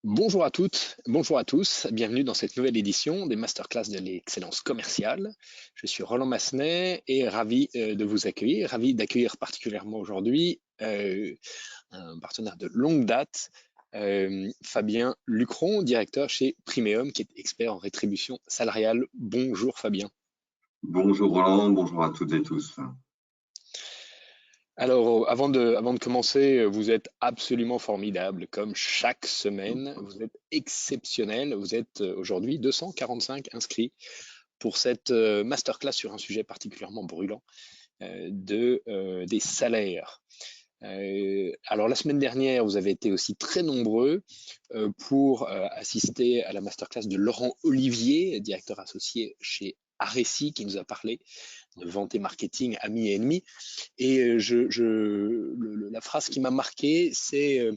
Bonjour à toutes, bonjour à tous, bienvenue dans cette nouvelle édition des Masterclass de l'excellence commerciale. Je suis Roland Massenet et ravi de vous accueillir, ravi d'accueillir particulièrement aujourd'hui un partenaire de longue date, Fabien Lucron, directeur chez Primeum, qui est expert en rétribution salariale. Bonjour Fabien. Bonjour Roland, bonjour à toutes et tous. Alors, avant de commencer, vous êtes absolument formidable, comme chaque semaine. Vous êtes exceptionnel. Vous êtes aujourd'hui 245 inscrits pour cette masterclass sur un sujet particulièrement brûlant des salaires. Alors, la semaine dernière, vous avez été aussi très nombreux pour assister à la masterclass de Laurent Olivier, directeur associé chez Aressi, qui nous a parlé de vente et marketing, amis et ennemis. Et la phrase qui m'a marqué, c'est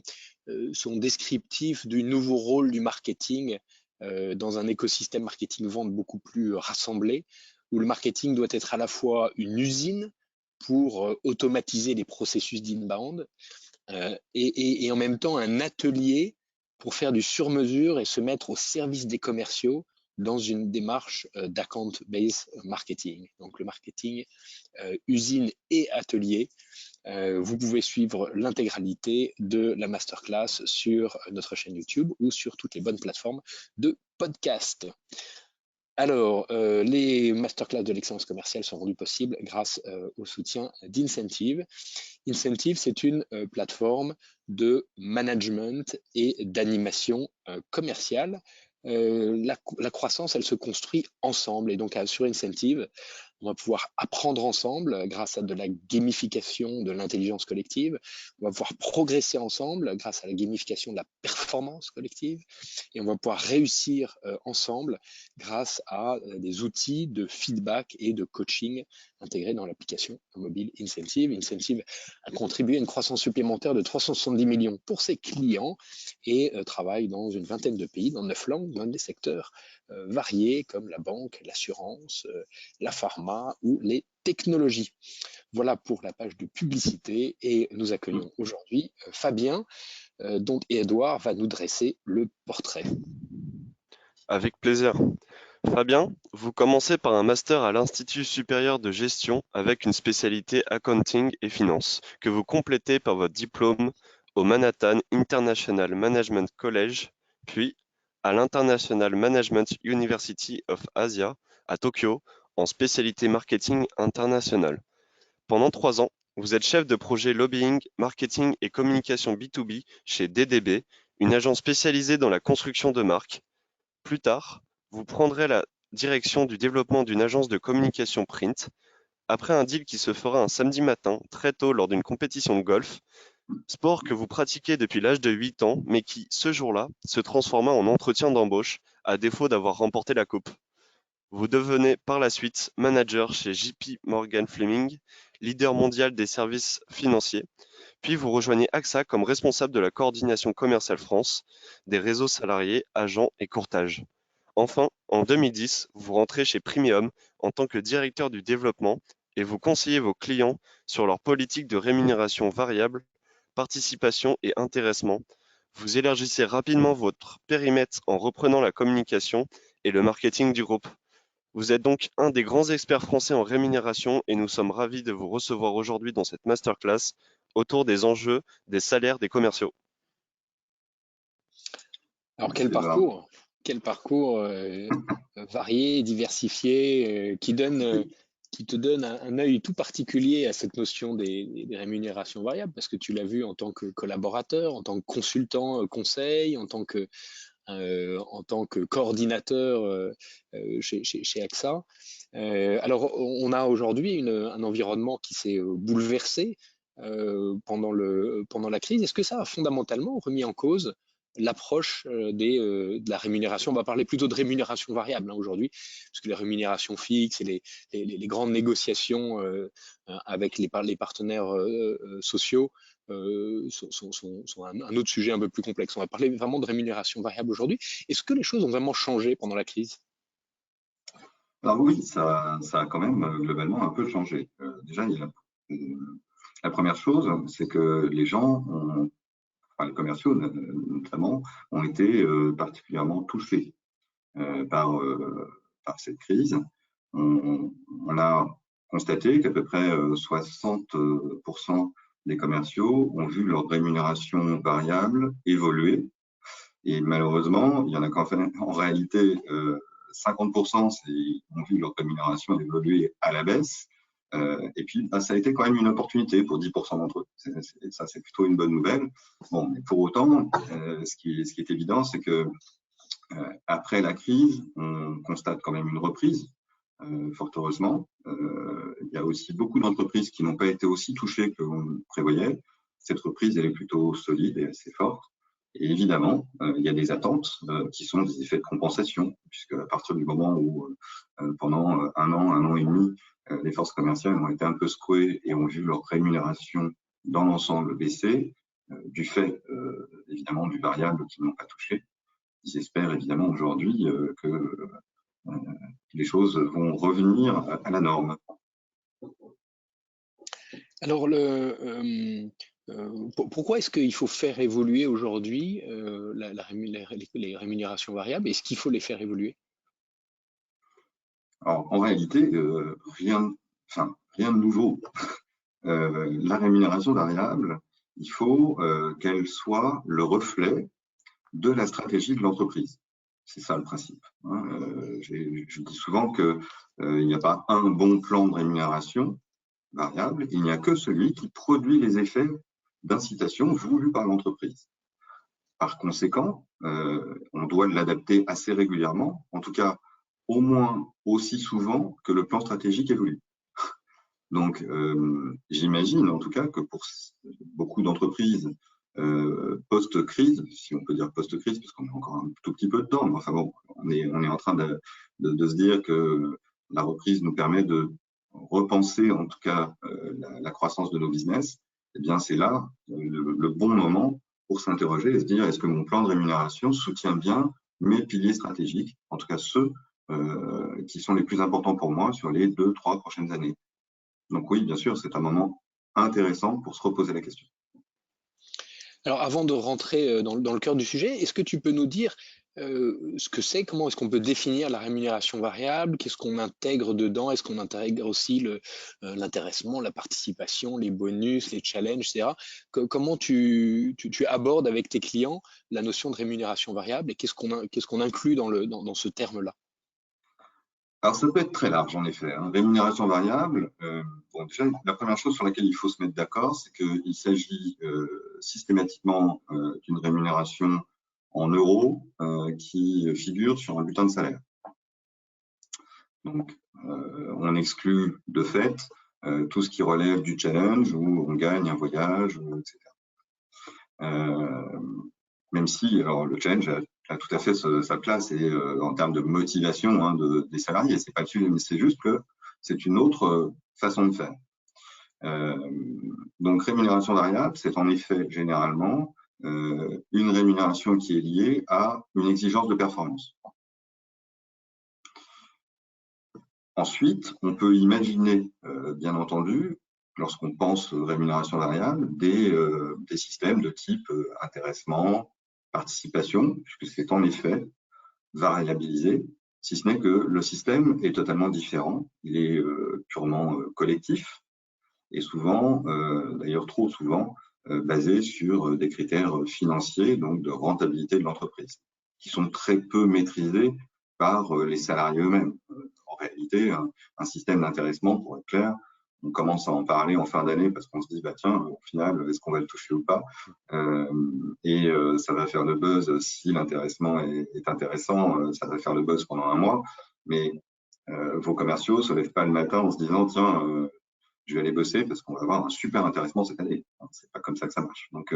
son descriptif du nouveau rôle du marketing dans un écosystème marketing-vente beaucoup plus rassemblé, où le marketing doit être à la fois une usine pour automatiser les processus d'inbound et en même temps un atelier pour faire du sur-mesure et se mettre au service des commerciaux dans une démarche d'account-based marketing. Donc le marketing usine et atelier. Vous pouvez suivre l'intégralité de la masterclass sur notre chaîne YouTube ou sur toutes les bonnes plateformes de podcast. Alors, les masterclass de l'excellence commerciale sont rendues possibles grâce au soutien d'Incentive. Incentive, c'est une plateforme de management et d'animation commerciale. La croissance, elle se construit ensemble. Et donc, sur Incentive, on va pouvoir apprendre ensemble grâce à de la gamification de l'intelligence collective. On va pouvoir progresser ensemble grâce à la gamification de la performance collective. Et on va pouvoir réussir ensemble grâce à des outils de feedback et de coaching intégrés dans l'application mobile Incentive. Incentive a contribué à une croissance supplémentaire de 370 millions pour ses clients et travaille dans une vingtaine de pays, dans 9 langues, dans des secteurs variés comme la banque, l'assurance, la pharma ou les technologies. Voilà pour la page de publicité et nous accueillons aujourd'hui Fabien dont Edouard va nous dresser le portrait. Avec plaisir. Fabien, vous commencez par un master à l'Institut supérieur de gestion avec une spécialité accounting et finance, que vous complétez par votre diplôme au Manhattan International Management College, puis à l'International Management University of Asia à Tokyo en spécialité marketing international. Pendant 3 ans, vous êtes chef de projet lobbying, marketing et communication B2B chez DDB, une agence spécialisée dans la construction de marques. Plus tard, vous prendrez la direction du développement d'une agence de communication print, après un deal qui se fera un samedi matin, très tôt lors d'une compétition de golf, sport que vous pratiquez depuis l'âge de 8 ans, mais qui, ce jour-là, se transforma en entretien d'embauche, à défaut d'avoir remporté la coupe. Vous devenez par la suite manager chez JP Morgan Fleming, leader mondial des services financiers, puis vous rejoignez AXA comme responsable de la coordination commerciale France, des réseaux salariés, agents et courtage. Enfin, en 2010, vous rentrez chez Premium en tant que directeur du développement et vous conseillez vos clients sur leur politique de rémunération variable, participation et intéressement. Vous élargissez rapidement votre périmètre en reprenant la communication et le marketing du groupe. Vous êtes donc un des grands experts français en rémunération et nous sommes ravis de vous recevoir aujourd'hui dans cette masterclass autour des enjeux des salaires des commerciaux. Alors quel parcours varié, diversifié, qui te donne un œil tout particulier à cette notion des rémunérations variables, parce que tu l'as vu en tant que collaborateur, en tant que consultant conseil, en tant que coordinateur chez AXA. Alors, on a aujourd'hui un environnement qui s'est bouleversé pendant la crise. Est-ce que ça a fondamentalement remis en cause l'approche de la rémunération? On va parler plutôt de rémunération variable aujourd'hui, parce que les rémunérations fixes et les grandes négociations avec les partenaires sociaux sont un autre sujet un peu plus complexe. On va parler vraiment de rémunération variable aujourd'hui. Est-ce que les choses ont vraiment changé pendant la crise? Alors oui, ça a quand même globalement un peu changé. Déjà, la première chose, c'est que les gens ont les commerciaux notamment, ont été particulièrement touchés par cette crise. On a constaté qu'à peu près 60% des commerciaux ont vu leur rémunération variable évoluer. Et malheureusement, il y en a en réalité 50% ont vu leur rémunération évoluer à la baisse. Et puis, ça a été quand même une opportunité pour 10% d'entre eux. Ça, c'est plutôt une bonne nouvelle. Bon, mais pour autant, ce qui est évident, c'est que après la crise, on constate quand même une reprise, fort heureusement. Il y a aussi beaucoup d'entreprises qui n'ont pas été aussi touchées que l'on prévoyait. Cette reprise, elle est plutôt solide et assez forte. Et évidemment, il y a des attentes qui sont des effets de compensation, puisque à partir du moment où, pendant un an et demi, les forces commerciales ont été un peu secouées et ont vu leur rémunération dans l'ensemble baisser, du fait, évidemment, du variable qu'ils n'ont pas touché. Ils espèrent évidemment aujourd'hui que les choses vont revenir à la norme. Alors, pourquoi est-ce qu'il faut faire évoluer aujourd'hui les rémunérations variables? Est-ce qu'il faut les faire évoluer? Alors, en réalité, rien de nouveau. La rémunération variable, il faut qu'elle soit le reflet de la stratégie de l'entreprise. C'est ça le principe. Je dis souvent qu'il n'y a pas un bon plan de rémunération variable, il n'y a que celui qui produit les effets d'incitation voulus par l'entreprise. Par conséquent, on doit l'adapter assez régulièrement, en tout cas au moins aussi souvent que le plan stratégique évolue. Donc, j'imagine en tout cas que pour beaucoup d'entreprises post-crise, si on peut dire post-crise, parce qu'on est encore un tout petit peu dedans, mais enfin bon, on est en train de se dire que la reprise nous permet de repenser en tout cas la croissance de nos business. Eh bien, c'est là le bon moment pour s'interroger et se dire est-ce que mon plan de rémunération soutient bien mes piliers stratégiques, en tout cas ceux qui sont les plus importants pour moi sur les 2-3 prochaines années. Donc oui, bien sûr, c'est un moment intéressant pour se reposer la question. Alors, avant de rentrer dans le cœur du sujet, est-ce que tu peux nous dire ce que c'est, comment est-ce qu'on peut définir la rémunération variable, qu'est-ce qu'on intègre dedans, est-ce qu'on intègre aussi l'intéressement, la participation, les bonus, les challenges, etc. Comment tu abordes avec tes clients la notion de rémunération variable et qu'est-ce qu'on inclut dans ce terme-là? Alors, ça peut être très large, en effet. Rémunération variable, bon, déjà, la première chose sur laquelle il faut se mettre d'accord, c'est qu'il s'agit systématiquement d'une rémunération en euros qui figure sur un bulletin de salaire. Donc, on exclut de fait tout ce qui relève du challenge où on gagne un voyage, etc. Même si, alors, le challenge a tout à fait sa place et en termes de motivation des salariés, c'est pas dessus, mais c'est juste que c'est une autre façon de faire. Donc, rémunération variable, c'est en effet généralement une rémunération qui est liée à une exigence de performance. Ensuite, on peut imaginer, bien entendu, lorsqu'on pense rémunération variable, des systèmes de type intéressement, participation, puisque c'est en effet variabilisé, si ce n'est que le système est totalement différent. Il est purement collectif et souvent, d'ailleurs trop souvent, basé sur des critères financiers, donc de rentabilité de l'entreprise, qui sont très peu maîtrisés par les salariés eux-mêmes. En réalité, un système d'intéressement, pour être clair, on commence à en parler en fin d'année parce qu'on se dit, bah tiens, au final, est-ce qu'on va le toucher ou pas? Ça va faire le buzz si l'intéressement est intéressant, ça va faire le buzz pendant un mois. Mais vos commerciaux ne se lèvent pas le matin en se disant, tiens, je vais aller bosser parce qu'on va avoir un super intéressement cette année. C'est pas comme ça que ça marche. Donc,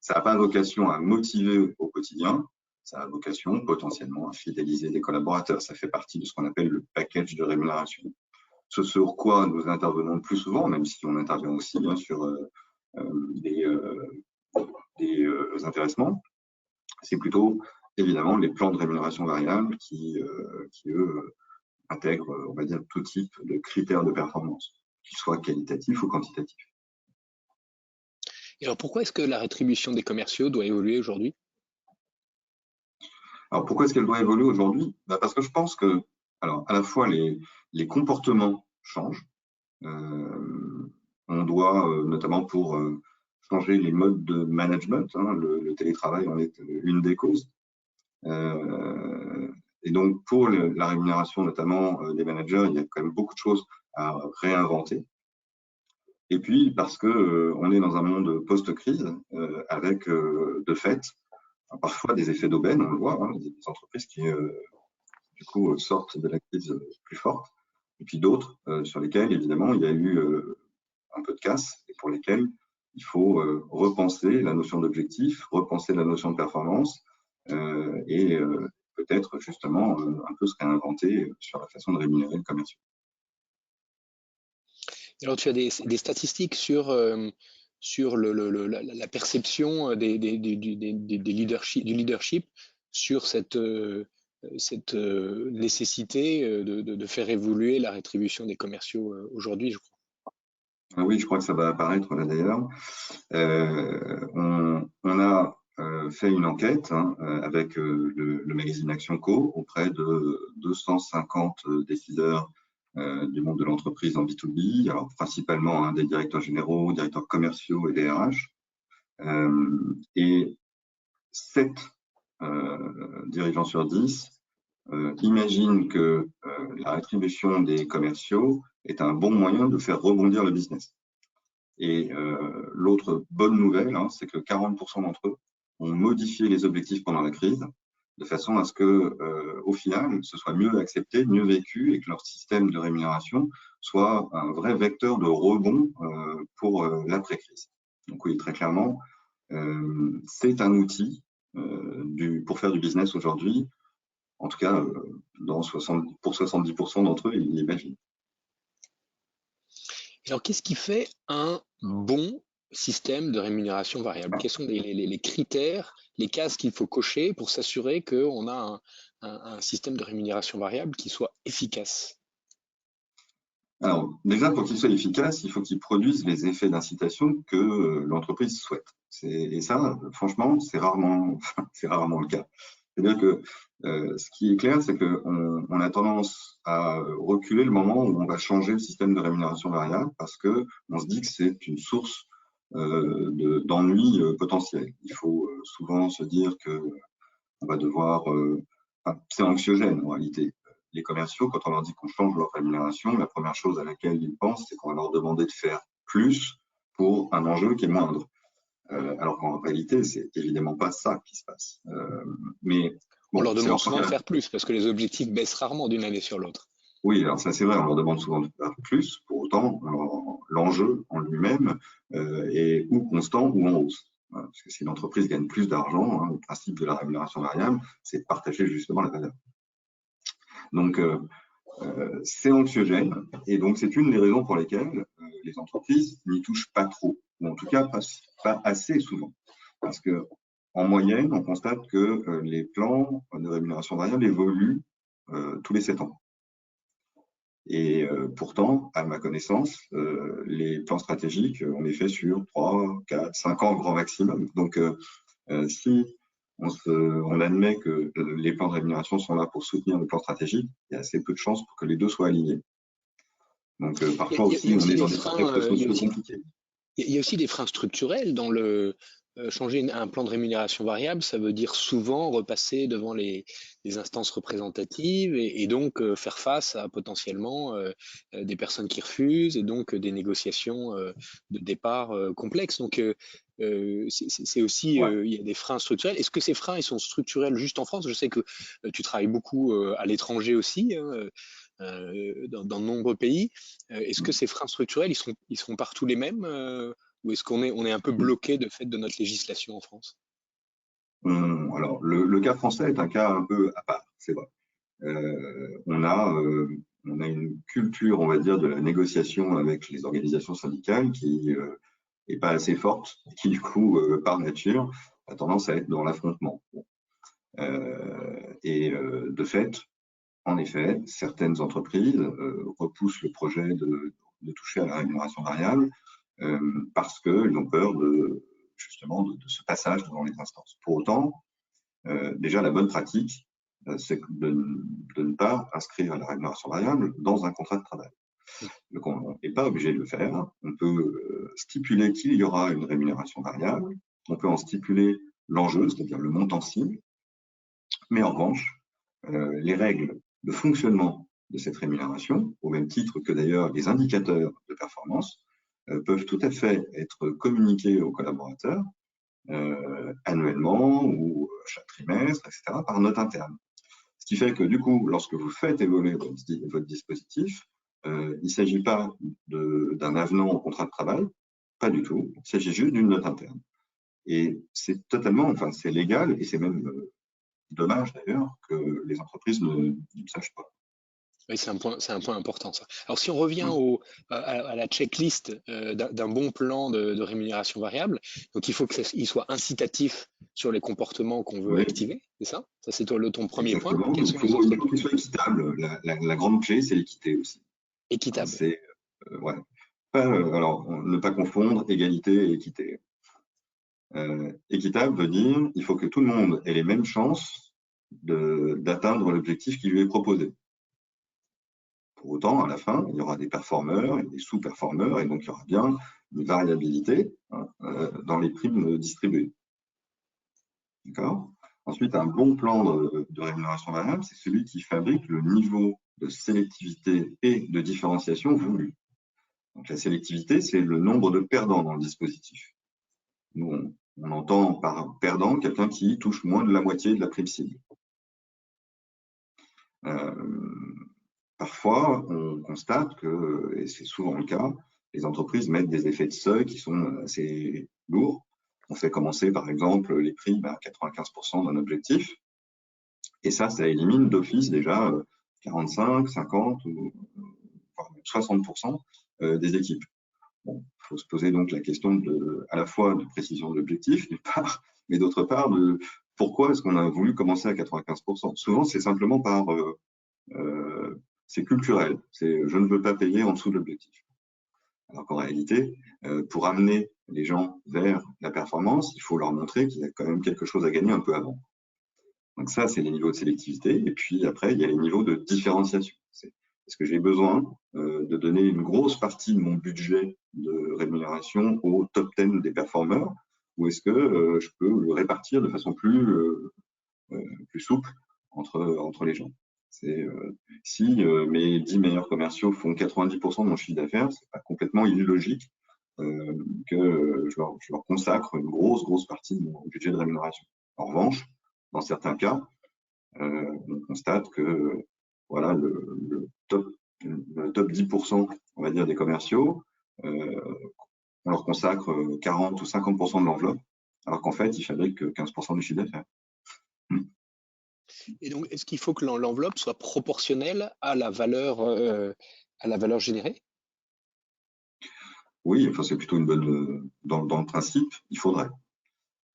ça n'a pas vocation à motiver au quotidien, ça a vocation potentiellement à fidéliser des collaborateurs. Ça fait partie de ce qu'on appelle le package de rémunération. Ce sur quoi nous intervenons le plus souvent, même si on intervient aussi bien sur des intéressements, c'est plutôt évidemment les plans de rémunération variable qui eux, intègrent, on va dire, tout type de critères de performance, qu'ils soient qualitatifs ou quantitatifs. Et alors pourquoi est-ce que la rétribution des commerciaux doit évoluer aujourd'hui? Alors, pourquoi est-ce qu'elle doit évoluer aujourd'hui? Parce que je pense que, alors, à la fois, les comportements changent. On doit, notamment pour changer les modes de management, hein, le télétravail en est une des causes. Et donc, pour la rémunération notamment des managers, il y a quand même beaucoup de choses à réinventer. Et puis, parce que on est dans un monde post-crise, avec de fait parfois des effets d'aubaine, on le voit, hein, des entreprises qui du coup sortent de la crise plus fortes, et puis d'autres sur lesquelles évidemment il y a eu un peu de casse et pour lesquelles il faut repenser la notion d'objectif, repenser la notion de performance et peut-être justement un peu se réinventer sur la façon de rémunérer le commercial. Alors tu as des statistiques sur, sur la perception du leadership sur cette nécessité de faire évoluer la rétribution des commerciaux aujourd'hui, je crois. Ah oui, je crois que ça va apparaître là d'ailleurs. On a fait une enquête hein, avec le magazine Action Co auprès de 250 décideurs du monde de l'entreprise en B2B, alors principalement hein, des directeurs généraux, directeurs commerciaux et des RH. Et 7 dirigeants sur 10 imaginent que la rétribution des commerciaux est un bon moyen de faire rebondir le business. Et l'autre bonne nouvelle, hein, c'est que 40% d'entre eux ont modifié les objectifs pendant la crise, de façon à ce que, au final, ce soit mieux accepté, mieux vécu, et que leur système de rémunération soit un vrai vecteur de rebond pour l'après-crise. Donc oui, très clairement, c'est un outil pour faire du business aujourd'hui. En tout cas, pour 70% d'entre eux, ils l'imaginent. Alors qu'est-ce qui fait un bon système de rémunération variable? Quels sont les critères, les cases qu'il faut cocher pour s'assurer qu'on a un système de rémunération variable qui soit efficace? Alors, déjà, pour qu'il soit efficace, il faut qu'il produise les effets d'incitation que l'entreprise souhaite. Et ça, franchement, c'est rarement le cas. C'est-à-dire que ce qui est clair, c'est qu'on a tendance à reculer le moment où on va changer le système de rémunération variable parce qu'on se dit que c'est une source d'ennui potentiel. Il faut souvent se dire qu'on va devoir... c'est anxiogène en réalité. Les commerciaux, quand on leur dit qu'on change leur rémunération, la première chose à laquelle ils pensent, c'est qu'on va leur demander de faire plus pour un enjeu qui est moindre. Alors qu'en réalité, c'est évidemment pas ça qui se passe. Mais bon, on leur demande souvent de faire plus parce que les objectifs baissent rarement d'une année sur l'autre. Oui, alors ça c'est vrai, on leur demande souvent de faire plus. Pour autant, l'enjeu en lui-même est ou constant ou en hausse. Parce que si l'entreprise gagne plus d'argent, hein, le principe de la rémunération variable, c'est de partager justement la valeur. Donc, c'est anxiogène et donc c'est une des raisons pour lesquelles les entreprises n'y touchent pas trop, ou en tout cas pas assez souvent. Parce que en moyenne, on constate que les plans de rémunération variable évoluent tous les 7 ans. Et pourtant, à ma connaissance, les plans stratégiques, on les fait sur 3, 4, 5 ans grand maximum. Donc, si on admet que les plans de rémunération sont là pour soutenir le plan stratégique, il y a assez peu de chances pour que les deux soient alignés. Donc, parfois aussi, on est dans des contextes sociaux compliqués. Il y a aussi des freins structurels dans le changer un plan de rémunération variable. Ça veut dire souvent repasser devant les instances représentatives et donc faire face à potentiellement des personnes qui refusent et donc des négociations de départ complexes. Donc c'est aussi il y a des freins structurels. Est-ce que ces freins ils sont structurels juste en France? Je sais que tu travailles beaucoup à l'étranger aussi. Hein, dans de nombreux pays. Est-ce que ces freins structurels, ils seront partout les mêmes ou est-ce qu'on est un peu bloqué de fait de notre législation en France? Alors, le cas français est un cas un peu à part, c'est vrai. On a une culture, on va dire, de la négociation avec les organisations syndicales qui n'est pas assez forte, qui du coup, par nature, a tendance à être dans l'affrontement. Et de fait, en effet, certaines entreprises repoussent le projet de toucher à la rémunération variable parce qu'elles ont peur justement de ce passage devant les instances. Pour autant, déjà la bonne pratique, c'est de ne pas inscrire la rémunération variable dans un contrat de travail. Donc on n'est pas obligé de le faire. On peut stipuler qu'il y aura une rémunération variable. On peut en stipuler l'enjeu, c'est-à-dire le montant cible. Mais en revanche, les règles de fonctionnement de cette rémunération, au même titre que d'ailleurs les indicateurs de performance, peuvent tout à fait être communiqués aux collaborateurs annuellement ou chaque trimestre, etc., par note interne. Ce qui fait que du coup, lorsque vous faites évoluer votre dispositif, il ne s'agit pas d'un avenant au contrat de travail, pas du tout, il s'agit juste d'une note interne. Et c'est totalement, enfin c'est légal et c'est même dommage d'ailleurs que les entreprises ne le sachent pas. Oui, c'est un point important, ça. Alors, si on revient à la checklist d'un bon plan de rémunération variable, donc il faut qu'il soit incitatif sur les comportements qu'on veut activer, c'est ça? Ça, c'est ton premier point. Exactement. Quels Donc, sont les autres il faut qu'il soit équitable. La grande clé, c'est l'équité aussi. équitables? C'est ouais. Alors, ne pas confondre égalité et équité. Équitable veut dire il faut que tout le monde ait les mêmes chances d'atteindre l'objectif qui lui est proposé. Pour autant, à la fin, il y aura des performeurs et des sous-performeurs, et donc il y aura bien une variabilité dans les primes distribuées. D'accord ? Ensuite, un bon plan de rémunération variable, c'est celui qui fabrique le niveau de sélectivité et de différenciation voulu. Donc, la sélectivité, c'est le nombre de perdants dans le dispositif. Nous, on entend par perdant quelqu'un qui touche moins de la moitié de la prime cible. Parfois, on constate que, et c'est souvent le cas, les entreprises mettent des effets de seuil qui sont assez lourds. On fait commencer, par exemple, les primes à 95% d'un objectif. Et ça élimine d'office déjà 45, 50 ou 60% des équipes. Bon, il faut se poser donc la question à la fois de précision de l'objectif, d'une part, mais d'autre part, de pourquoi est-ce qu'on a voulu commencer à 95%. Souvent, c'est simplement c'est culturel. C'est je ne veux pas payer en dessous de l'objectif. Alors qu'en réalité, pour amener les gens vers la performance, il faut leur montrer qu'il y a quand même quelque chose à gagner un peu avant. Donc ça, c'est les niveaux de sélectivité. Et puis après, il y a les niveaux de différenciation. Est-ce que j'ai besoin de donner une grosse partie de mon budget de rémunération au top 10 des performeurs, ou est-ce que je peux le répartir de façon plus souple entre les gens? Si mes 10 meilleurs commerciaux font 90% de mon chiffre d'affaires, c'est pas complètement illogique que je leur consacre une grosse partie de mon budget de rémunération. En revanche, dans certains cas, on constate que voilà, le top 10%, on va dire, des commerciaux, on leur consacre 40 ou 50% de l'enveloppe, alors qu'en fait, ils fabriquent 15% du chiffre d'affaires. Et donc, est-ce qu'il faut que l'enveloppe soit proportionnelle à la valeur générée? Oui, enfin, c'est plutôt une bonne. Dans le principe, il faudrait.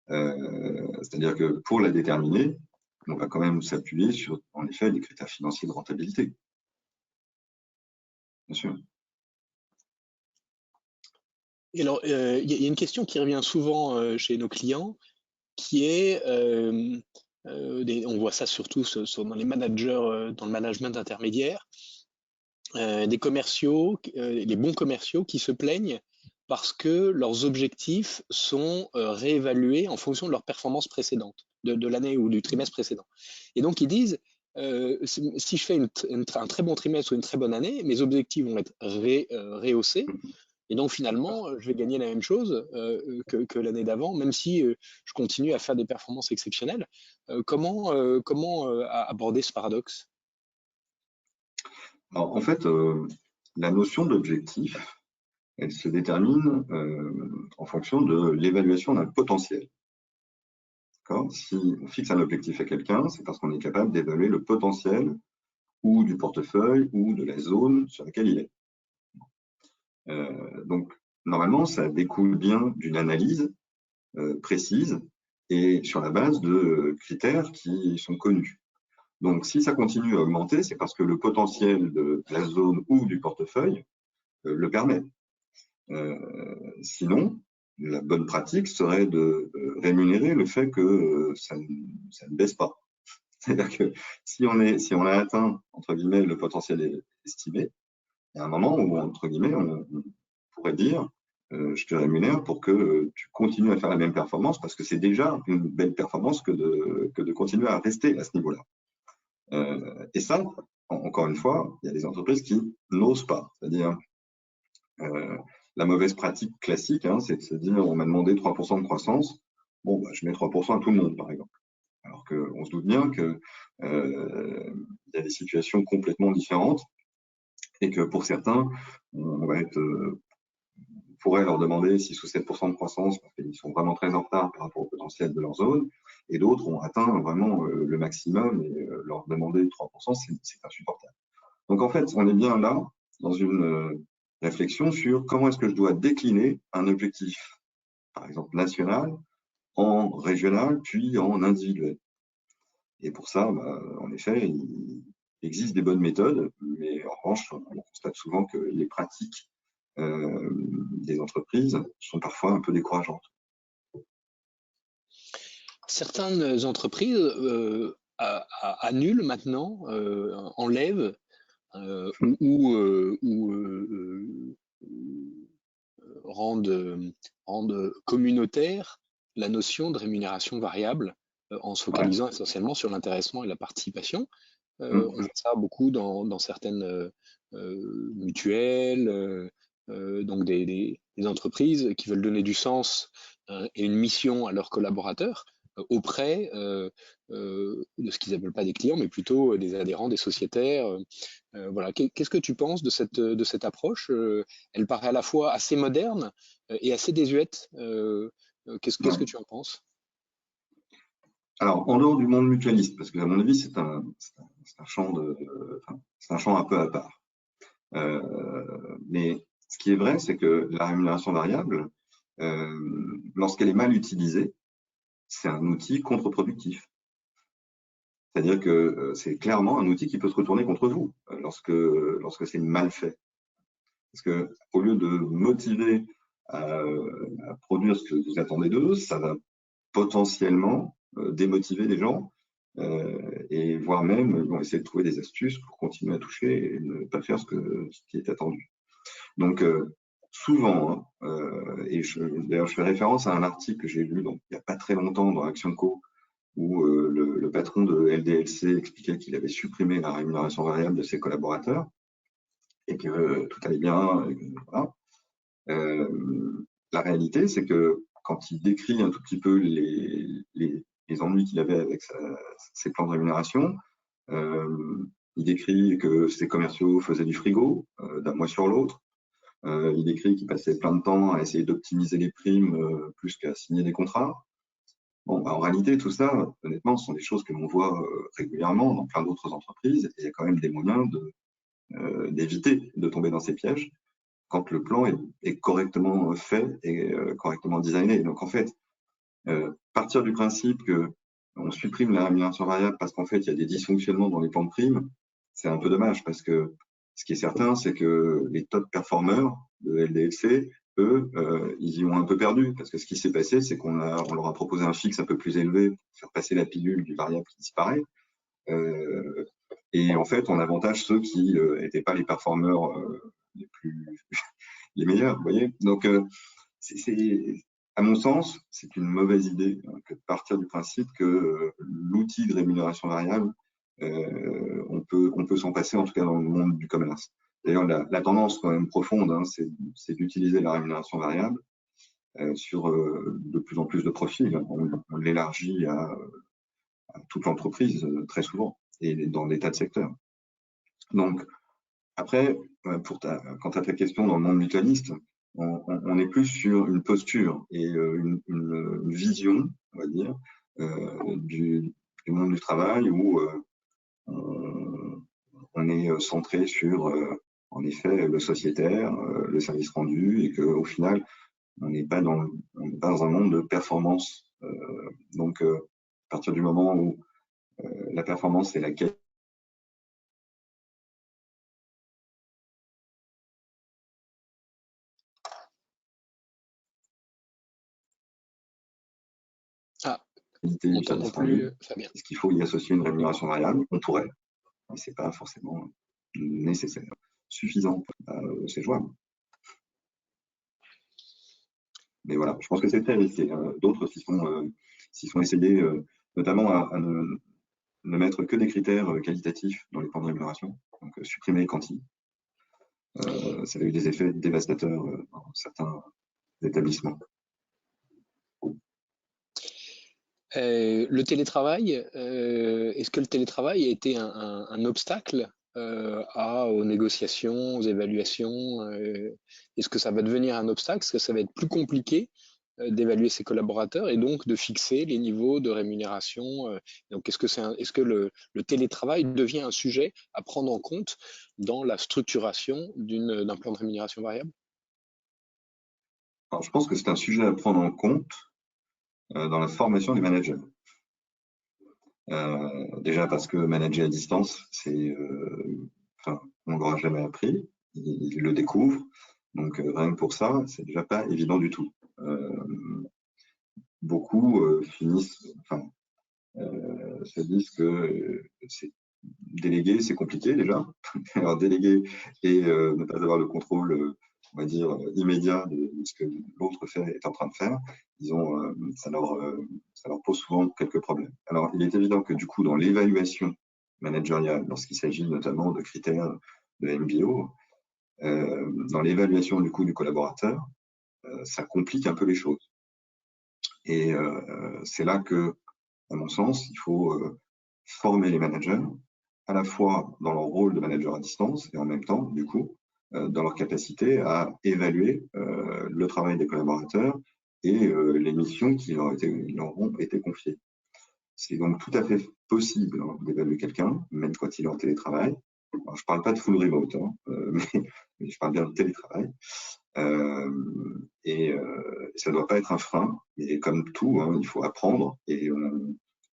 C'est-à-dire que pour la déterminer, on va quand même s'appuyer sur, en effet, des critères financiers de rentabilité. Bien sûr. Et alors, il y a une question qui revient souvent chez nos clients, qui est, on voit ça surtout dans les managers, dans le management intermédiaire, des commerciaux, les bons commerciaux qui se plaignent parce que leurs objectifs sont réévalués en fonction de leur performance précédente, de l'année ou du trimestre précédent. Et donc ils disent, si je fais un très bon trimestre ou une très bonne année, mes objectifs vont être rehaussés. Et donc finalement, je vais gagner la même chose que l'année d'avant, même si je continue à faire des performances exceptionnelles. Comment aborder ce paradoxe? Alors, en fait, la notion d'objectif, elle se détermine en fonction de l'évaluation d'un potentiel. Si on fixe un objectif à quelqu'un, c'est parce qu'on est capable d'évaluer le potentiel ou du portefeuille ou de la zone sur laquelle il est. Donc, normalement, ça découle bien d'une analyse précise et sur la base de critères qui sont connus. Donc, si ça continue à augmenter, c'est parce que le potentiel de la zone ou du portefeuille le permet. Sinon, la bonne pratique serait de rémunérer le fait que ça ne baisse pas. C'est-à-dire que si on a atteint, entre guillemets, le potentiel estimé, il y a un moment où, entre guillemets, on pourrait dire je te rémunère pour que tu continues à faire la même performance, parce que c'est déjà une belle performance que de continuer à rester à ce niveau-là. Et ça, encore une fois, il y a des entreprises qui n'osent pas. C'est-à-dire, la mauvaise pratique classique, hein, c'est de se dire on m'a demandé 3% de croissance, bon, bah, je mets 3% à tout le monde, par exemple. Alors qu'on se doute bien qu'il y a des situations complètement différentes et que pour certains, on va être pourrait leur demander 6 ou 7% de croissance parce qu'ils sont vraiment très en retard par rapport au potentiel de leur zone, et d'autres ont atteint vraiment le maximum et leur demander 3%, c'est insupportable. Donc en fait, on est bien là dans une réflexion sur comment est-ce que je dois décliner un objectif, par exemple national, en régional, puis en individuel. Et pour ça, bah, en effet, il existe des bonnes méthodes, mais en revanche, on constate souvent que les pratiques des entreprises sont parfois un peu décourageantes. Certaines entreprises annulent maintenant, enlèvent rendent communautaire la notion de rémunération variable en se focalisant essentiellement sur l'intéressement et la participation. On voit ça beaucoup dans certaines mutuelles, donc des entreprises qui veulent donner du sens et une mission à leurs collaborateurs auprès de ce qu'ils n'appellent pas des clients, mais plutôt des adhérents, des sociétaires. Voilà. Qu'est-ce que tu penses de cette approche? Elle paraît à la fois assez moderne et assez désuète. Qu'est-ce que tu en penses? Alors, en dehors du monde mutualiste, parce que à mon avis, c'est un champ c'est un champ un peu à part. Mais ce qui est vrai, c'est que la rémunération variable, lorsqu'elle est mal utilisée, c'est un outil contre-productif. C'est-à-dire que c'est clairement un outil qui peut se retourner contre vous lorsque c'est mal fait. Parce que au lieu de motiver à produire ce que vous attendez d'eux, ça va potentiellement démotiver les gens et voire même ils vont essayer de trouver des astuces pour continuer à toucher et ne pas faire ce qui est attendu. Donc souvent, et d'ailleurs je fais référence à un article que j'ai lu donc, il n'y a pas très longtemps dans Action Co, où le patron de LDLC expliquait qu'il avait supprimé la rémunération variable de ses collaborateurs et que tout allait bien. Voilà. La réalité, c'est que quand il décrit un tout petit peu les ennuis qu'il avait avec ses plans de rémunération, il décrit que ses commerciaux faisaient du frigo d'un mois sur l'autre. Il décrit qu'il passait plein de temps à essayer d'optimiser les primes plus qu'à signer des contrats. Bon, bah, en réalité, tout ça, honnêtement, ce sont des choses que l'on voit régulièrement dans plein d'autres entreprises et il y a quand même des moyens d'éviter de tomber dans ces pièges quand le plan est correctement fait et correctement designé. Donc en fait, partir du principe que on supprime la rémunération variable parce qu'en fait il y a des dysfonctionnements dans les plans de primes, c'est un peu dommage parce que ce qui est certain, c'est que les top performeurs de LDLC, eux, ils y ont un peu perdu parce que ce qui s'est passé, c'est qu'on leur a proposé un fixe un peu plus élevé pour faire passer la pilule du variable qui disparaît. Et en fait, on avantage ceux qui n'étaient pas les performeurs les meilleurs, vous voyez. Donc, à mon sens, c'est une mauvaise idée que de partir du principe que l'outil de rémunération variable, on peut s'en passer, en tout cas dans le monde du commerce. D'ailleurs, la tendance quand même profonde, hein, c'est d'utiliser la rémunération variable sur de plus en plus de profils. On l'élargit à toute l'entreprise très souvent et dans des tas de secteurs. Donc, après, quant à ta question dans le monde mutualiste, on est plus sur une posture et une vision, on va dire, du monde du travail où on est centré sur, en effet, le sociétaire, le service rendu, et qu'au final, on n'est pas dans un monde de performance. Donc, à partir du moment où la performance est la qualité qualité On du n'entend service plus, rendu. Fabien. Est-ce qu'il faut y associer une rémunération variable? On pourrait, mais c'est pas forcément nécessaire, suffisant, c'est jouable. Mais voilà, je pense que c'est très risqué. D'autres s'y sont essayés, notamment à ne mettre que des critères qualitatifs dans les plans de rémunération, donc supprimer les quanti. Ça a eu des effets dévastateurs dans certains établissements. Le télétravail, est-ce que le télétravail a été un obstacle aux négociations, aux évaluations? Est-ce que ça va devenir un obstacle? Est-ce que ça va être plus compliqué d'évaluer ses collaborateurs et donc de fixer les niveaux de rémunération? Donc, est-ce que le télétravail devient un sujet à prendre en compte dans la structuration d'un plan de rémunération variable? Alors, je pense que c'est un sujet à prendre en compte dans la formation des managers. Déjà parce que manager à distance, on ne l'aura jamais appris, ils le découvrent. Donc rien que pour ça, c'est déjà pas évident du tout. Beaucoup se disent que déléguer, c'est compliqué déjà. Alors déléguer et ne pas avoir le contrôle, on va dire, immédiat de ce que l'autre est en train de faire, ça leur pose souvent quelques problèmes. Alors, il est évident que du coup, dans l'évaluation managériale, lorsqu'il s'agit notamment de critères de MBO, dans l'évaluation du coût du collaborateur, ça complique un peu les choses. Et c'est là que, à mon sens, il faut former les managers, à la fois dans leur rôle de manager à distance et en même temps, du coup, dans leur capacité à évaluer le travail des collaborateurs et les missions qui leur ont été confiées. C'est donc tout à fait possible d'évaluer quelqu'un, même quand il est en télétravail. Alors, je ne parle pas de full remote, mais je parle bien de télétravail. Et ça ne doit pas être un frein. Et comme tout, il faut apprendre. Et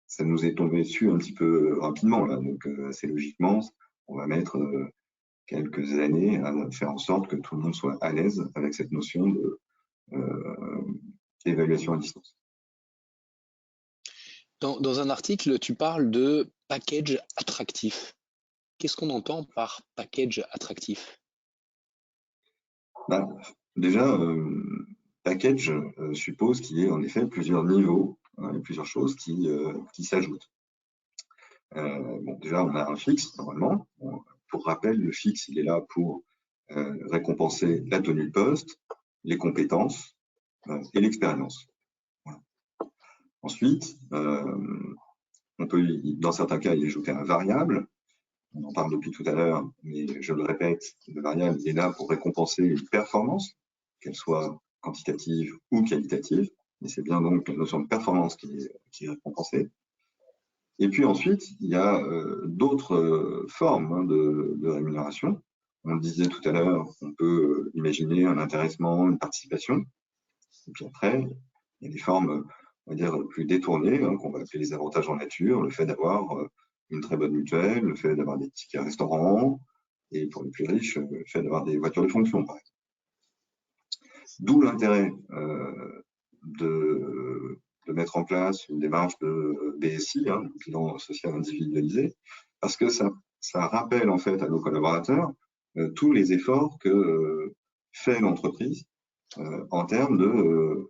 ça nous est tombé dessus un petit peu rapidement, là. Donc, assez logiquement, on va mettre quelques années à faire en sorte que tout le monde soit à l'aise avec cette notion d'évaluation à distance. Dans un article, tu parles de package attractif. Qu'est-ce qu'on entend par package attractif? Déjà, package suppose qu'il y ait en effet plusieurs niveaux et plusieurs choses qui s'ajoutent. Déjà, on a un fixe, normalement. Pour rappel, le fixe, il est là pour récompenser la tenue de poste, les compétences et l'expérience. Voilà. Ensuite, on peut, dans certains cas, y ajouter un variable. On en parle depuis tout à l'heure, mais je le répète, le variable est là pour récompenser une performance, qu'elle soit quantitative ou qualitative. Et c'est bien donc la notion de performance qui est récompensée. Et puis ensuite, il y a d'autres formes de rémunération. On le disait tout à l'heure, on peut imaginer un intéressement, une participation. Et puis après, il y a des formes, on va dire, plus détournées, qu'on va appeler les avantages en nature, le fait d'avoir une très bonne mutuelle, le fait d'avoir des tickets restaurants, et pour les plus riches, le fait d'avoir des voitures de fonction, par exemple. D'où l'intérêt de mettre en place une démarche de BSI, le bilan social individualisé, parce que ça rappelle en fait à nos collaborateurs tous les efforts que fait l'entreprise en termes de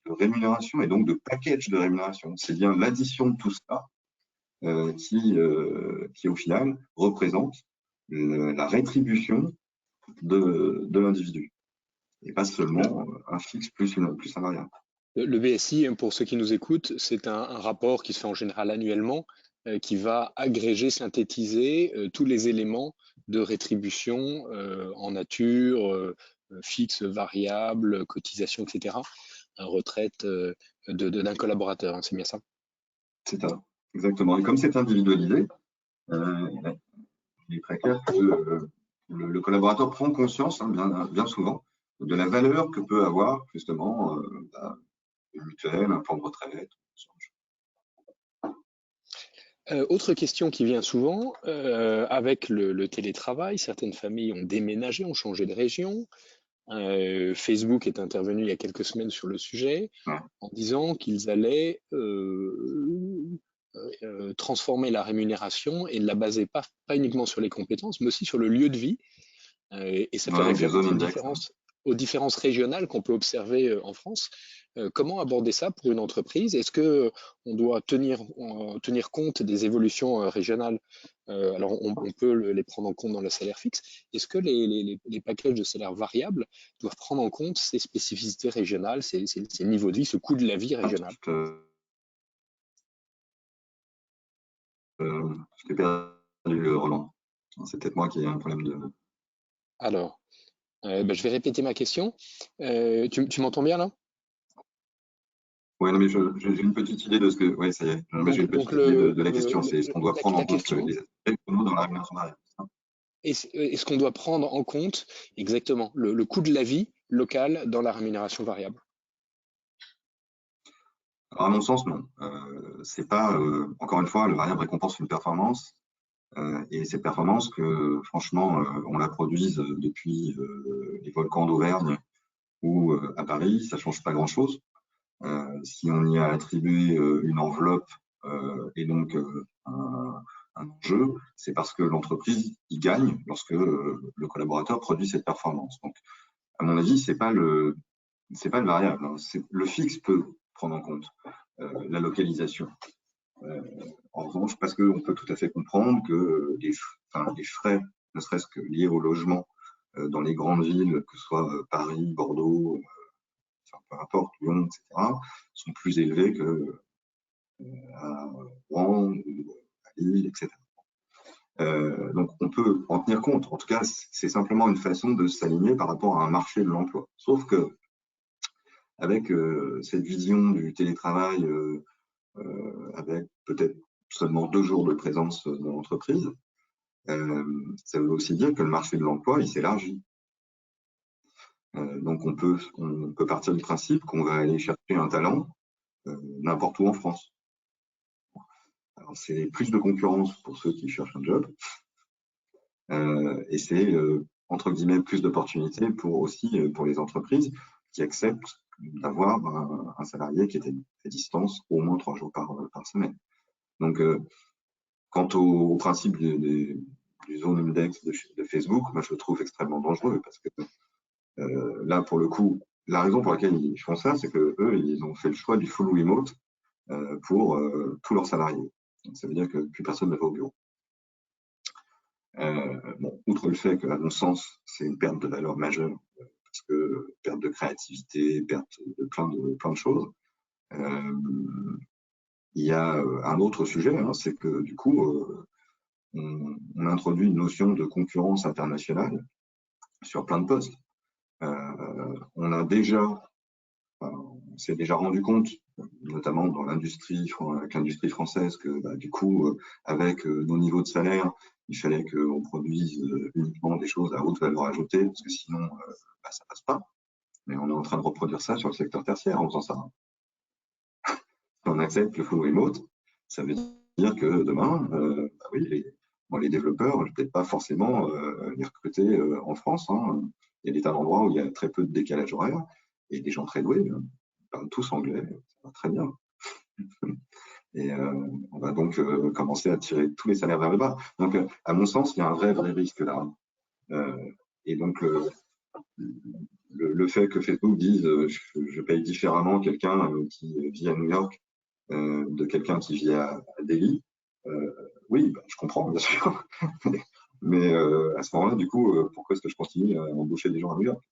rémunération et donc de package de rémunération. C'est bien l'addition de tout ça qui au final représente la rétribution de l'individu et pas seulement un fixe plus un variable. Le BSI, pour ceux qui nous écoutent, c'est un rapport qui se fait en général annuellement, qui va agréger, synthétiser tous les éléments de rétribution en nature, fixe, variable, cotisation, etc., retraite d'un collaborateur, c'est bien ça? C'est ça, exactement. Et comme c'est individualisé, il est très clair que le collaborateur prend conscience, bien souvent, de la valeur que peut avoir justement une mutuelle, un plan de retraite. Autre question qui vient souvent, avec le télétravail, certaines familles ont déménagé, ont changé de région, Facebook est intervenu il y a quelques semaines sur le sujet Ouais. en disant qu'ils allaient transformer la rémunération et ne la baser pas uniquement sur les compétences, mais aussi sur le lieu de vie. Et ça fait Ouais, des zones référence index. aux différences régionales qu'on peut observer en France. Comment aborder ça pour une entreprise? Est-ce que on doit tenir compte des évolutions régionales? Alors, on peut les prendre en compte dans le salaire fixe. Est-ce que les packages de salaire variables doivent prendre en compte ces spécificités régionales, ces niveaux de vie, ce coût de la vie régional? Je t'ai perdu, Roland. C'est peut-être moi qui ai un problème de. Alors, je vais répéter ma question. Tu m'entends bien là? Oui, non, mais j'ai une petite idée de ce que. Oui, ça y est. J'ai une petite idée de la question. C'est est-ce qu'on doit prendre en compte les aspects économiques dans la rémunération variable? Est-ce qu'on doit prendre en compte exactement le coût de la vie locale dans la rémunération variable? Alors, à mon sens, non. C'est pas, encore une fois, le variable récompense une performance. Et cette performance, que franchement, on la produise depuis les volcans d'Auvergne ou à Paris, ça change pas grand-chose. Si on y a attribué une enveloppe et donc un enjeu, c'est parce que l'entreprise y gagne lorsque le collaborateur produit cette performance. Donc, à mon avis, c'est pas le variable, hein. Le fixe peut prendre en compte la localisation. En revanche, parce qu'on peut tout à fait comprendre que les frais, ne serait-ce que liés au logement dans les grandes villes, que ce soit Paris, Bordeaux, peu importe, Lyon, etc., sont plus élevés que à Rouen ou à Lille, etc. Donc on peut en tenir compte. En tout cas, c'est simplement une façon de s'aligner par rapport à un marché de l'emploi. Sauf que avec cette vision du télétravail, avec peut-être seulement 2 jours de présence dans l'entreprise, ça veut aussi dire que le marché de l'emploi, il s'élargit. Donc on peut partir du principe qu'on va aller chercher un talent n'importe où en France. Alors c'est plus de concurrence pour ceux qui cherchent un job, et c'est entre guillemets plus d'opportunités pour les entreprises qui acceptent d'avoir un salarié qui est à distance au moins 3 jours par semaine. Donc quant au principe du zone index de Facebook, moi je le trouve extrêmement dangereux parce que là pour le coup, la raison pour laquelle ils font ça, c'est que eux ils ont fait le choix du full remote pour tous leurs salariés. Donc, ça veut dire que plus personne ne va au bureau. Bon, outre le fait qu'à mon sens, c'est une perte de valeur majeure, parce que perte de créativité, perte de plein de choses, il y a un autre sujet, hein, c'est que du coup, on introduit une notion de concurrence internationale sur plein de postes. On s'est déjà rendu compte, notamment dans l'industrie, avec l'industrie française, que du coup, avec nos niveaux de salaire, il fallait qu'on produise uniquement des choses à haute valeur ajoutée, parce que sinon, ça passe pas. Mais on est en train de reproduire ça sur le secteur tertiaire en faisant ça. Si on accepte le full remote, ça veut dire que demain, oui, les développeurs, je ne vais peut-être pas forcément les recruter en France, hein. Il y a des tas d'endroits où il y a très peu de décalage horaire et des gens très doués, parlent tous anglais, ça va très bien. Et on va donc commencer à tirer tous les salaires vers le bas. Donc, à mon sens, il y a un vrai risque là. Et donc, le fait que Facebook dise je paye différemment quelqu'un qui vit à New York de quelqu'un qui vit à Delhi, oui, je comprends, bien sûr. Mais à ce moment-là, du coup, pourquoi est-ce que je continue à embaucher des gens à New York?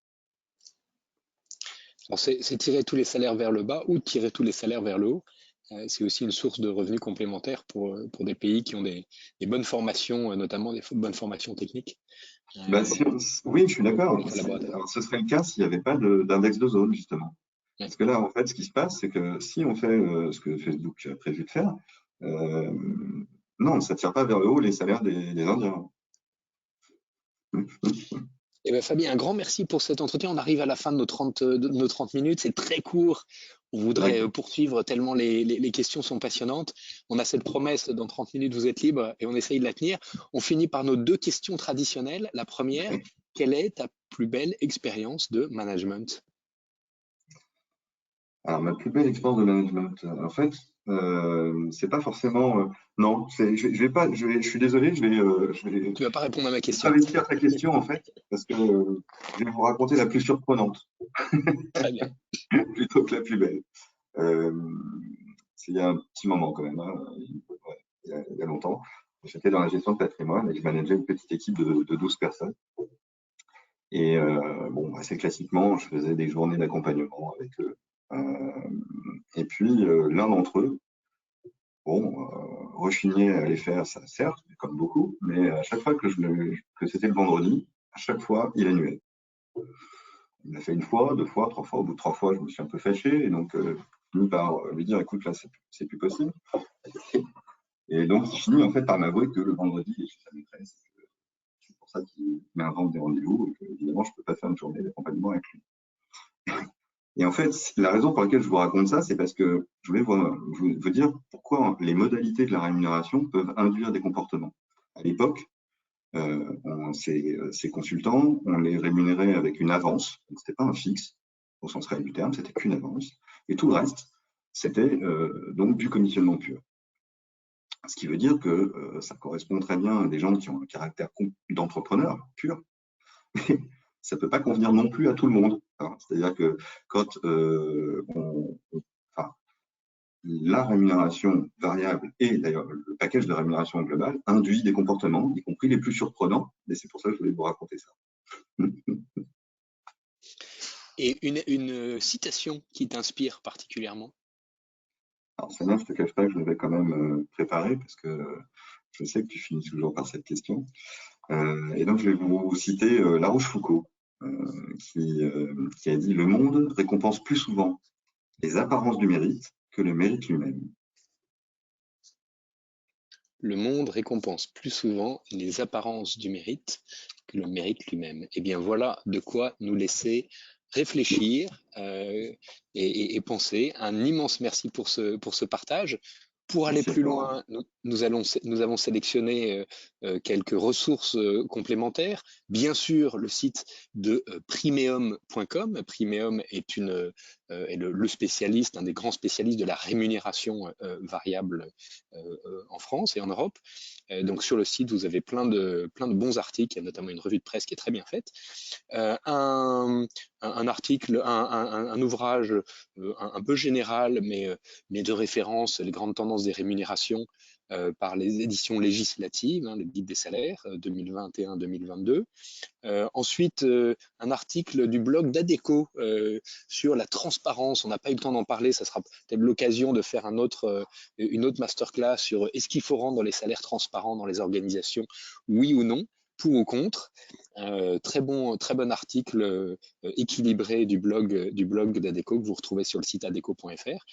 Alors c'est tirer tous les salaires vers le bas ou tirer tous les salaires vers le haut. C'est aussi une source de revenus complémentaires pour des pays qui ont des bonnes formations, notamment des bonnes formations techniques. Oui, je suis d'accord. collaborateurs. Alors, ce serait le cas s'il n'y avait pas d'index de zone, justement. Ouais. Parce que là, en fait, ce qui se passe, c'est que si on fait ce que Facebook a prévu de faire, non, ça ne tire pas vers le haut les salaires des Indiens. Eh bien, Fabien, un grand merci pour cet entretien. On arrive à la fin de nos 30 minutes. C'est très court. On voudrait poursuivre tellement les questions sont passionnantes. On a cette promesse, dans 30 minutes, vous êtes libre et on essaye de la tenir. On finit par nos 2 questions traditionnelles. La première, quelle est ta plus belle expérience de management? Alors, ma plus belle expérience de management, en fait, c'est pas forcément. Non, je vais pas. Je suis désolé, Tu vas pas répondre à ma je vais question. travestir ta question en fait, parce que je vais vous raconter la plus surprenante Très bien. plutôt que la plus belle. Euh, c'est il y a un petit moment quand même, hein, ouais, il y a longtemps. J'étais dans la gestion de patrimoine et je manageais une petite équipe de 12 personnes. Et bon, assez classiquement, je faisais des journées d'accompagnement avec eux. Et puis, l'un d'entre eux, bon, rechignait à les faire, ça certes, comme beaucoup, mais à chaque fois que c'était le vendredi, à chaque fois, il annulait. Il l'a fait une fois, deux fois, trois fois. Au bout de trois fois, je me suis un peu fâché et donc fini par lui dire, écoute, là, c'est plus possible. Et donc, il finit en fait par m'avouer que le vendredi, il est chez sa maîtresse. C'est pour ça qu'il m'invente des rendez-vous et que, évidemment, je ne peux pas faire une journée d'accompagnement avec lui. Et en fait, la raison pour laquelle je vous raconte ça, c'est parce que je voulais vous dire pourquoi les modalités de la rémunération peuvent induire des comportements. À l'époque, ces consultants, on les rémunérait avec une avance, donc c'était pas un fixe au sens réel du terme, c'était qu'une avance, et tout le reste, c'était donc du commissionnement pur. Ce qui veut dire que ça correspond très bien à des gens qui ont un caractère d'entrepreneur pur, mais ça ne peut pas convenir non plus à tout le monde. C'est-à-dire que quand enfin, la rémunération variable et d'ailleurs le package de rémunération globale induit des comportements, y compris les plus surprenants, et c'est pour ça que je voulais vous raconter ça. Et une citation qui t'inspire particulièrement? Alors Sonia, je ne te cache pas que je l'avais quand même préparé parce que je sais que tu finis toujours par cette question. Et donc je vais vous citer La Rochefoucauld qui a dit « Le monde récompense plus souvent les apparences du mérite que le mérite lui-même ». Le monde récompense plus souvent les apparences du mérite que le mérite lui-même. Eh bien, voilà de quoi nous laisser réfléchir et penser. Un immense merci pour ce partage. Pour aller Merci à plus toi. loin, nous avons sélectionné quelques ressources complémentaires. Bien sûr, le site de primeum.com. Primeum est le spécialiste, un des grands spécialistes de la rémunération variable en France et en Europe. Donc sur le site, vous avez plein de bons articles. Il y a notamment une revue de presse qui est très bien faite. Un article, un ouvrage un peu général, mais de référence, les grandes tendances des rémunérations par les éditions législatives, le guide des salaires 2021-2022. Ensuite, un article du blog d'Adecco sur la transparence. On n'a pas eu le temps d'en parler, ça sera peut-être l'occasion de faire une autre masterclass sur est-ce qu'il faut rendre les salaires transparents dans les organisations, oui ou non, pour ou contre. Très bon article équilibré du blog d'Adecco que vous retrouvez sur le site adeco.fr.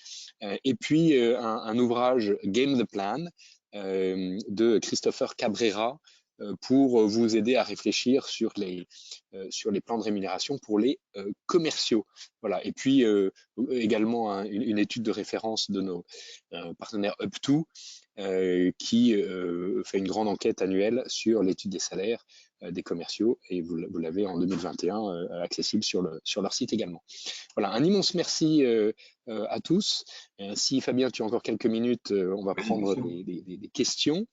Et puis un ouvrage Game the Plan de Christopher Cabrera pour vous aider à réfléchir sur les plans de rémunération pour les commerciaux. Voilà. Et puis également une étude de référence de nos partenaires Up2 qui fait une grande enquête annuelle sur l'étude des salaires des commerciaux et vous l'avez en 2021 accessible sur leur site également. Voilà, un immense merci à tous. Si Fabien, tu as encore quelques minutes, on va prendre des questions.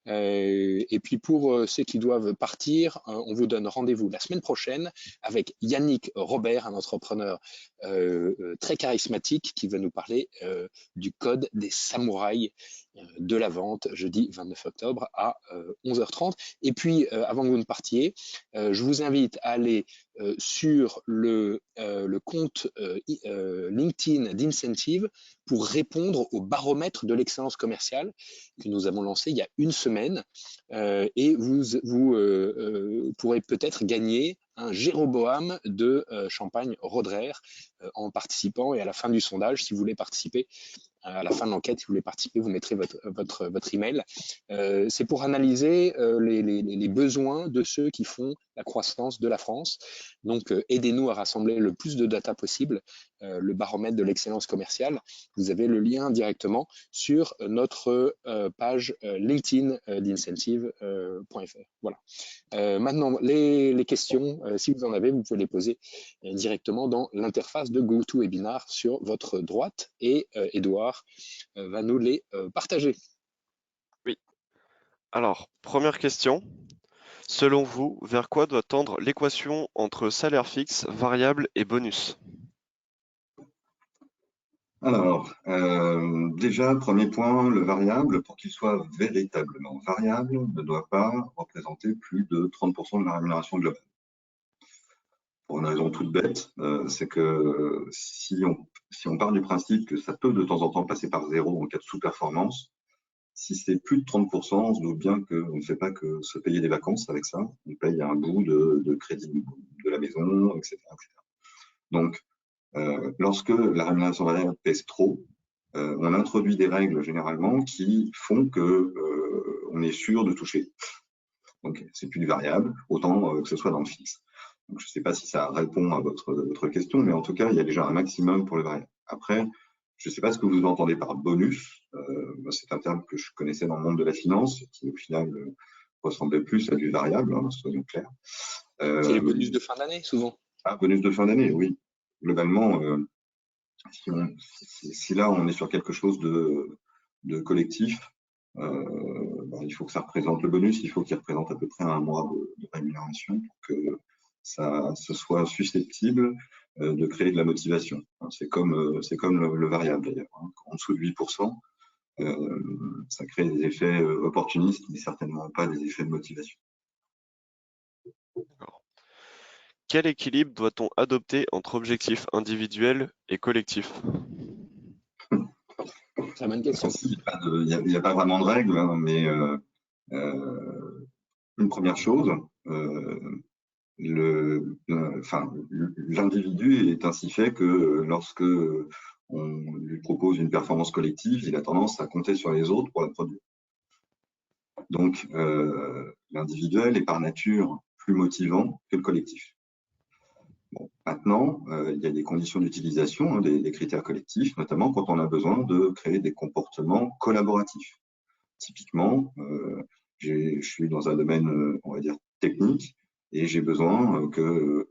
Et puis pour ceux qui doivent partir, on vous donne rendez-vous la semaine prochaine avec Yannick Robert, un entrepreneur très charismatique qui va nous parler du code des samouraïs de la vente jeudi 29 octobre à 11h30. Et puis avant que vous ne partiez, je vous invite à aller sur le compte LinkedIn d'Incentive pour répondre au baromètre de l'excellence commerciale que nous avons lancé il y a une semaine et vous pourrez peut-être gagner un Jéroboam de Champagne Roderer en participant et à la fin du sondage, si vous voulez participer À la fin de l'enquête, si vous voulez participer, vous mettrez votre email. C'est pour analyser les besoins de ceux qui font la croissance de la France. Donc, aidez-nous à rassembler le plus de data possible, le baromètre de l'excellence commerciale. Vous avez le lien directement sur notre page LinkedIn d'incentive.fr. Voilà. Maintenant, les questions, si vous en avez, vous pouvez les poser directement dans l'interface de GoToWebinar sur votre droite et Edouard va nous les partager. Oui. Alors, première question. Selon vous, vers quoi doit tendre l'équation entre salaire fixe, variable et bonus? Alors, déjà, premier point, le variable, pour qu'il soit véritablement variable, ne doit pas représenter plus de 30% de la rémunération globale. Pour une raison toute bête, c'est que si on part du principe que ça peut de temps en temps passer par zéro en cas de sous-performance, si c'est plus de 30%, on se doute bien qu'on ne fait pas que se payer des vacances avec ça, on paye un bout de crédit de la maison, etc. Donc, lorsque la rémunération variable pèse trop, on introduit des règles généralement qui font que on est sûr de toucher. Donc, c'est plus du variable, autant que ce soit dans le fixe. Donc, je ne sais pas si ça répond à votre question, mais en tout cas, il y a déjà un maximum pour le variable. Après, je ne sais pas ce que vous entendez par bonus. C'est un terme que je connaissais dans le monde de la finance, qui au final ressemblait plus à du variable, hein, soyons clairs. C'est les bonus de fin d'année, souvent. Ah, bonus de fin d'année, oui. Globalement, si là on est sur quelque chose de collectif, il faut que ça représente le bonus, il faut qu'il représente à peu près un mois de rémunération pour que ça se soit susceptible de créer de la motivation. C'est comme le variable d'ailleurs. En dessous de 8%, ça crée des effets opportunistes, mais certainement pas des effets de motivation. Quel équilibre doit-on adopter entre objectifs individuels et collectifs? Très bonne question. Il n'y a pas vraiment de règle, hein, mais une première chose, l'individu est ainsi fait que lorsque on lui propose une performance collective, il a tendance à compter sur les autres pour la produire. Donc, l'individuel est par nature plus motivant que le collectif. Bon, maintenant, il y a des conditions d'utilisation, hein, des critères collectifs, notamment quand on a besoin de créer des comportements collaboratifs. Typiquement, je suis dans un domaine, on va dire, technique, et j'ai besoin que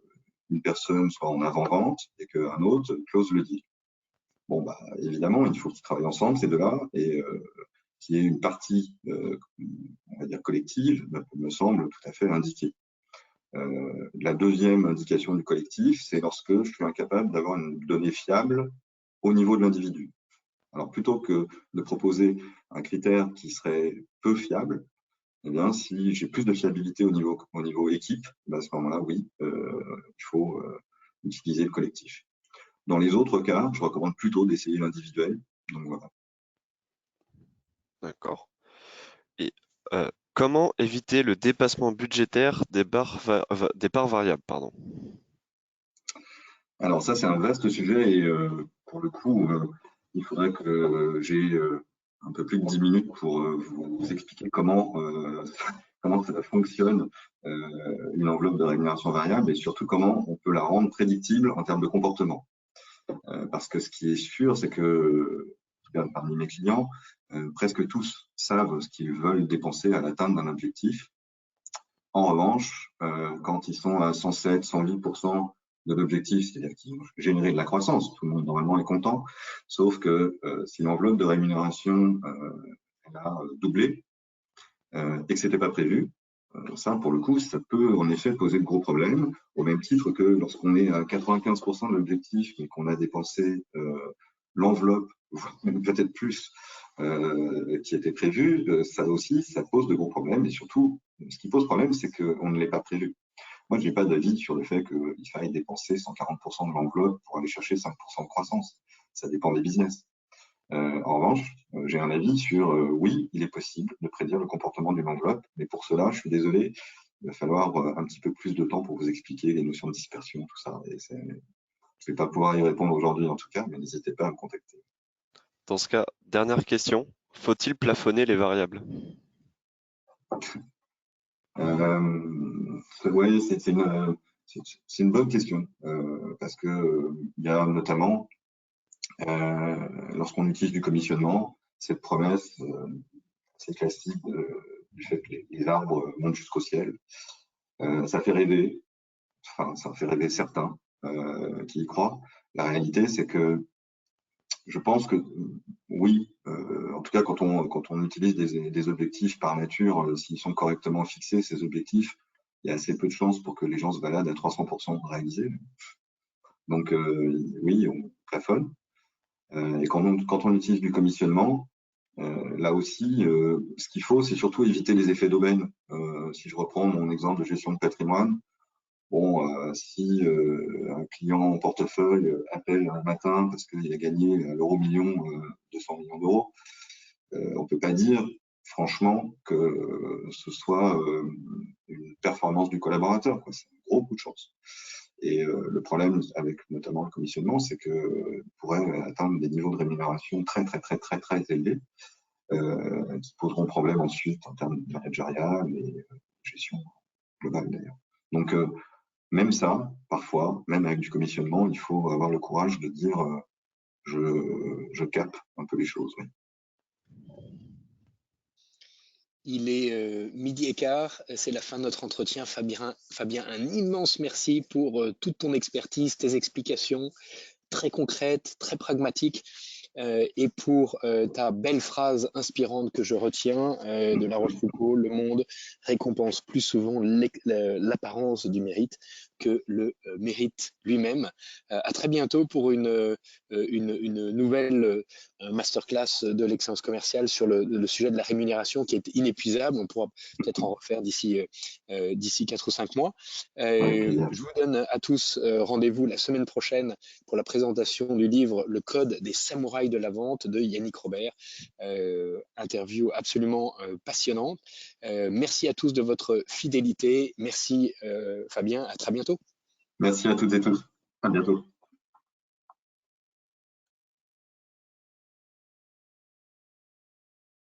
une personne soit en avant-vente et qu'un autre close le deal. Bon, bah, évidemment, il faut qu'ils travaillent ensemble, ces deux-là, et qu'il y ait une partie, on va dire, collective, me semble tout à fait indiquée. La deuxième indication du collectif, c'est lorsque je suis incapable d'avoir une donnée fiable au niveau de l'individu. Alors, plutôt que de proposer un critère qui serait peu fiable, eh bien, si j'ai plus de fiabilité au niveau équipe, ben à ce moment-là, oui, il faut utiliser le collectif. Dans les autres cas, je recommande plutôt d'essayer l'individuel. Donc voilà. D'accord. Et comment éviter le dépassement budgétaire des parts variables, pardon? Alors ça, c'est un vaste sujet et pour le coup, il faudrait que j'ai un peu plus de 10 minutes pour vous expliquer comment ça fonctionne une enveloppe de rémunération variable et surtout comment on peut la rendre prédictible en termes de comportement. Parce que ce qui est sûr, c'est que parmi mes clients, presque tous savent ce qu'ils veulent dépenser à l'atteinte d'un objectif. En revanche, quand ils sont à 107, 108% de l'objectif, c'est-à-dire qu'ils ont généré de la croissance, tout le monde normalement est content, sauf que si l'enveloppe de rémunération elle a doublé et que ce n'était pas prévu, ça, pour le coup, ça peut en effet poser de gros problèmes, au même titre que lorsqu'on est à 95% de l'objectif mais qu'on a dépensé l'enveloppe, peut-être plus, qui était prévue, ça aussi, ça pose de gros problèmes. Et surtout, ce qui pose problème, c'est qu'on ne l'ait pas prévu. Moi, je n'ai pas d'avis sur le fait qu'il faille dépenser 140% de l'enveloppe pour aller chercher 5% de croissance. Ça dépend des business. En revanche, j'ai un avis sur oui, il est possible de prédire le comportement d'une enveloppe, mais pour cela, je suis désolé, il va falloir un petit peu plus de temps pour vous expliquer les notions de dispersion, tout ça. Et je ne vais pas pouvoir y répondre aujourd'hui en tout cas, mais n'hésitez pas à me contacter. Dans ce cas, dernière question. Faut-il plafonner les variables? Oui, c'est une bonne question parce que il y a notamment, lorsqu'on utilise du commissionnement, cette promesse assez classique du fait que les arbres montent jusqu'au ciel. Ça fait rêver, enfin, ça fait rêver certains qui y croient. La réalité, c'est que je pense que oui, en tout cas quand on utilise des objectifs par nature, s'ils sont correctement fixés, ces objectifs, il y a assez peu de chances pour que les gens se baladent à 300% réalisés. Donc oui, on plafonne. Et quand on utilise du commissionnement, là aussi, ce qu'il faut, c'est surtout éviter les effets d'aubaine. Si je reprends mon exemple de gestion de patrimoine, bon, si un client en portefeuille appelle un matin parce qu'il a gagné l'euro million, 200 millions d'euros, on ne peut pas dire franchement que ce soit une performance du collaborateur. C'est un gros coup de chance. Et le problème avec notamment le commissionnement, c'est qu'on pourrait atteindre des niveaux de rémunération très élevés qui poseront problème ensuite en termes de managérial et gestion globale d'ailleurs. Donc même ça, parfois, même avec du commissionnement, il faut avoir le courage de dire je capte un peu les choses. Oui. Il est 12h15, c'est la fin de notre entretien. Fabien, un immense merci pour toute ton expertise, tes explications très concrètes, très pragmatiques, et pour ta belle phrase inspirante que je retiens de La Rochefoucauld: le monde récompense plus souvent l'apparence du mérite que le mérite lui-même. À très bientôt pour une nouvelle masterclass de l'excellence commerciale sur le sujet de la rémunération qui est inépuisable. On pourra peut-être en refaire d'ici 4 ou 5 mois. Je vous donne à tous rendez-vous la semaine prochaine pour la présentation du livre Le Code des samouraïs de la vente de Yannick Robert. Interview absolument passionnante. Merci à tous de votre fidélité. Merci Fabien, à très bientôt. Merci à toutes et tous. À bientôt.